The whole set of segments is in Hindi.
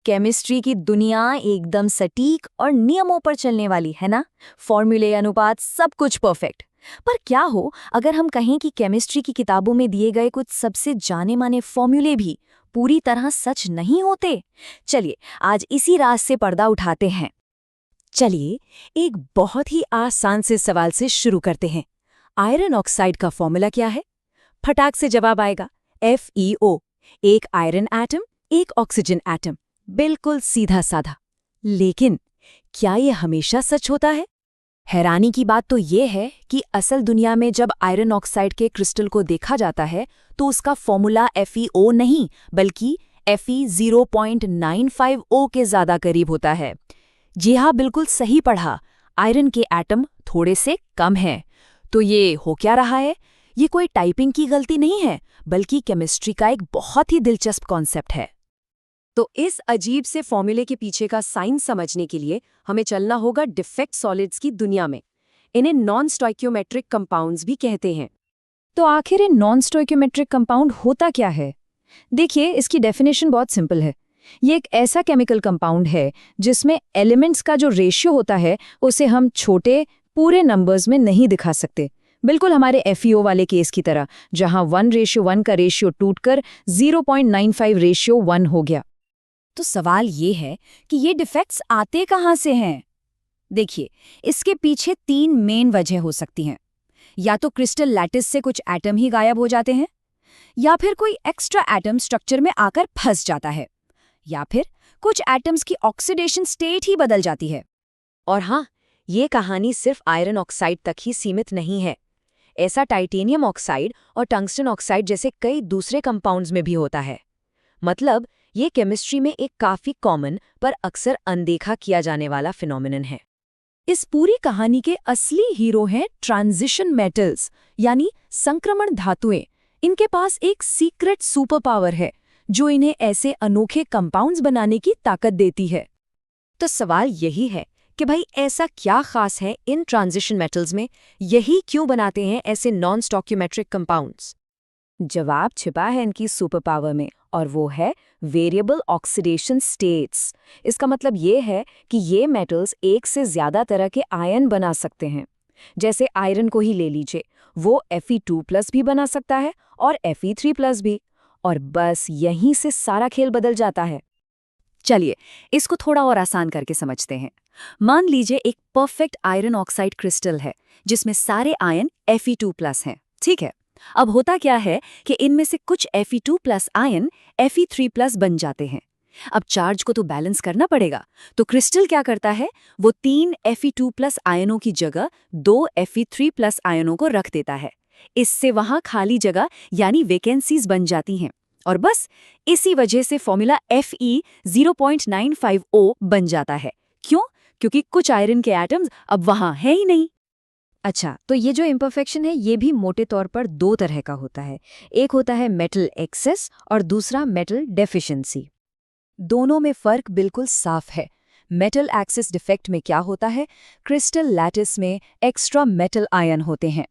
केमिस्ट्री की दुनिया एकदम सटीक और नियमों पर चलने वाली है ना। फॉर्मूले, अनुपात, सब कुछ परफेक्ट। पर क्या हो अगर हम कहें कि केमिस्ट्री की किताबों में दिए गए कुछ सबसे जाने माने फॉर्मूले भी पूरी तरह सच नहीं होते। चलिए आज इसी राज से पर्दा उठाते हैं। चलिए एक बहुत ही आसान से सवाल से शुरू करते हैं। आयरन ऑक्साइड का फॉर्मूला क्या है? फटाक से जवाब आएगा FeO। एक आयरन एटम, एक ऑक्सीजन एटम। बिल्कुल सीधा साधा। लेकिन क्या ये हमेशा सच होता है? हैरानी की बात तो ये है कि असल दुनिया में जब आयरन ऑक्साइड के क्रिस्टल को देखा जाता है तो उसका फॉर्मूला FeO नहीं बल्कि Fe0.95O के ज़्यादा करीब होता है। जी हाँ, बिल्कुल सही पढ़ा। आयरन के एटम थोड़े से कम हैं। तो ये हो क्या रहा है? ये कोई टाइपिंग की गलती नहीं है बल्कि केमिस्ट्री का एक बहुत ही दिलचस्प कॉन्सेप्ट है। तो इस अजीब से फॉर्मूले के पीछे का साइंस समझने के लिए हमें चलना होगा डिफेक्ट सॉलिड्स की दुनिया में। इन्हें नॉन स्टोइकियोमेट्रिक कंपाउंड्स भी कहते हैं। तो आखिर ये नॉन स्टोइकियोमेट्रिक कंपाउंड होता क्या है? देखिए, इसकी डेफिनेशन बहुत सिंपल है। ये एक ऐसा केमिकल कंपाउंड है जिसमें एलिमेंट्स का जो रेशियो होता है उसे हम छोटे पूरे नंबर्स में नहीं दिखा सकते, बिल्कुल हमारे FeO वाले केस की तरह, जहां 1:1 का रेशियो टूटकर 0.95:1 हो गया। तो सवाल ये है कि ये डिफेक्ट्स आते कहाँ से हैं? देखिए, इसके पीछे 3 मेन वजह हो सकती हैं। या तो क्रिस्टल लैटिस से कुछ एटम ही गायब हो जाते हैं, या फिर कोई एक्स्ट्रा एटम स्ट्रक्चर में आकर फंस जाता है, या फिर कुछ एटम्स की ऑक्सीडेशन स्टेट ही बदल जाती है। और हाँ, ये कहानी सिर्फ आयरन ऑक्साइड तक ही सीमित नहीं है। ऐसा टाइटेनियम ऑक्साइड और टंगस्टन ऑक्साइड जैसे कई दूसरे कंपाउंड्स में भी होता है। मतलब ये केमिस्ट्री में एक काफी कॉमन पर अक्सर अनदेखा किया जाने वाला फिनोमिनन है। इस पूरी कहानी के असली हीरो हैं ट्रांजिशन मेटल्स, यानी संक्रमण धातुएं। इनके पास एक सीक्रेट सुपर पावर है जो इन्हें ऐसे अनोखे कंपाउंड्स बनाने की ताकत देती है। तो सवाल यही है कि भाई ऐसा क्या खास है इन ट्रांजिशन मेटल्स में? यही क्यों बनाते हैं ऐसे नॉन स्टोइकियोमेट्रिक कंपाउंड्स? जवाब छिपा है इनकी सुपर पावर में, और वो है वेरिएबल ऑक्सीडेशन स्टेट्स। इसका मतलब ये है कि ये मेटल्स एक से ज्यादा तरह के आयन बना सकते हैं। जैसे आयरन को ही ले लीजिए, वो Fe2+ भी बना सकता है और Fe3+ भी। और बस यहीं से सारा खेल बदल जाता है। चलिए इसको थोड़ा और आसान करके समझते हैं। मान लीजिए एक परफेक्ट आयरन ऑक्साइड क्रिस्टल है जिसमें सारे आयन Fe2+ हैं, ठीक है। अब होता क्या है कि इनमें से कुछ Fe2+ आयन Fe3+ बन जाते हैं। अब चार्ज को तो बैलेंस करना पड़ेगा, तो क्रिस्टल क्या करता है, वो 3 Fe2+ आयनों की जगह 2 Fe3+ आयनों को रख देता है। इससे वहां खाली जगह यानी वैकेंसीज बन जाती हैं, और बस इसी वजह से फॉर्मूला Fe0.95O बन जाता है। क्यों? क्योंकि कुछ आयरन के एटम्स अब वहां है ही नहीं। अच्छा, तो ये जो इम्परफेक्शन है ये भी मोटे तौर पर 2 तरह का होता है। एक होता है मेटल एक्सेस और दूसरा मेटल डेफिशिएंसी। दोनों में फर्क बिल्कुल साफ है। मेटल एक्सेस डिफेक्ट में क्या होता है, क्रिस्टल लैटिस में एक्स्ट्रा मेटल आयन होते हैं,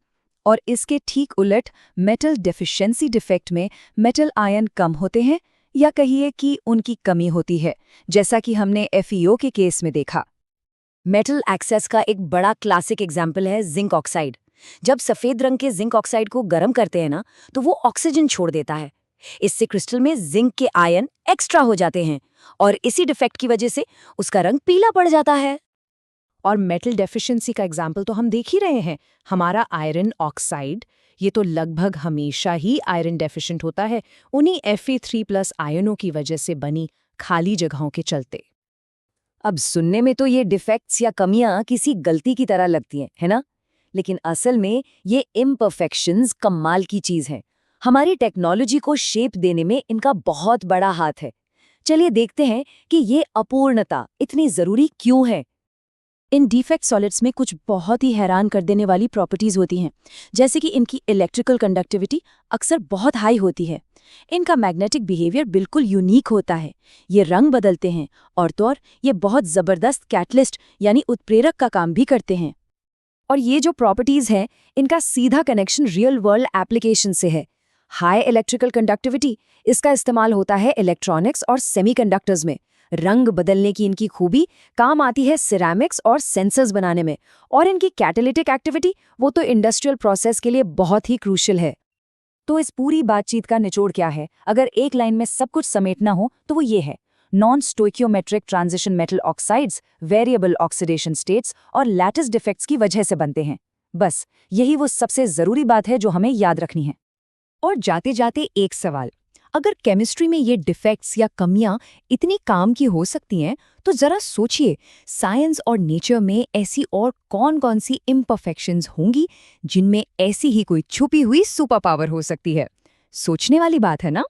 और इसके ठीक उलट मेटल डेफिशिएंसी डिफेक्ट में मेटल आयन कम होते हैं, या कहिए कि उनकी कमी होती है, जैसा कि हमने FeO के केस में देखा। मेटल एक्सेस का एक बड़ा क्लासिक एग्जाम्पल है जिंक ऑक्साइड। जब सफेद रंग के जिंक ऑक्साइड को गर्म करते हैं ना, तो वो ऑक्सीजन छोड़ देता है। इससे क्रिस्टल में जिंक के आयन एक्स्ट्रा हो जाते हैं, और इसी डिफेक्ट की वजह से उसका रंग पीला पड़ जाता है। और मेटल डेफिशिएंसी का एग्जाम्पल तो हम देख ही रहे हैं, हमारा आयरन ऑक्साइड। ये तो लगभग हमेशा ही आयरन डेफिशिएंट होता है, उन्हीं Fe3+ आयनों की वजह से बनी खाली जगहों के चलते। अब सुनने में तो ये डिफेक्ट्स या कमियां किसी गलती की तरह लगती हैं, है ना? लेकिन असल में ये इम्परफेक्शंस कमाल की चीज है। हमारी टेक्नोलॉजी को शेप देने में इनका बहुत बड़ा हाथ है। चलिए देखते हैं कि ये अपूर्णता इतनी जरूरी क्यों है। इन डिफेक्ट सॉलिड्स में कुछ बहुत ही हैरान कर देने वाली प्रॉपर्टीज होती हैं, जैसे कि इनकी इलेक्ट्रिकल कंडक्टिविटी अक्सर बहुत हाई होती है। इनका मैग्नेटिक बिहेवियर बिल्कुल यूनिक होता है। ये रंग बदलते हैं, और तो और ये बहुत ज़बरदस्त कैटलिस्ट यानी उत्प्रेरक का काम भी करते हैं। और ये जो प्रॉपर्टीज़ हैं, इनका सीधा कनेक्शन रियल वर्ल्ड एप्लीकेशन से है। हाई इलेक्ट्रिकल कंडक्टिविटी, इसका इस्तेमाल होता है इलेक्ट्रॉनिक्स और सेमीकंडक्टर्स में। रंग बदलने की इनकी खूबी काम आती है सिरेमिक्स और सेंसर्स बनाने में, और इनकी कैटालिटिक एक्टिविटी वो तो इंडस्ट्रियल प्रोसेस के लिए बहुत ही क्रूशियल है। तो इस पूरी बातचीत का निचोड़ क्या है? अगर एक लाइन में सब कुछ समेटना हो तो वो ये है: non stoichiometric transition metal oxides variable oxidation states और लैटिस डिफेक्ट्स की वजह से बनते हैं। बस यही वो सबसे ज़रूरी बात है जो हमें याद रखनी है। और जाते जाते एक सवाल, अगर केमिस्ट्री में ये डिफेक्ट्स या कमियां इतनी काम की हो सकती हैं, तो जरा सोचिए साइंस और नेचर में ऐसी और कौन-कौन सी इम्परफेक्शंस होंगी जिनमें ऐसी ही कोई छुपी हुई सुपर पावर हो सकती है। सोचने वाली बात है ना?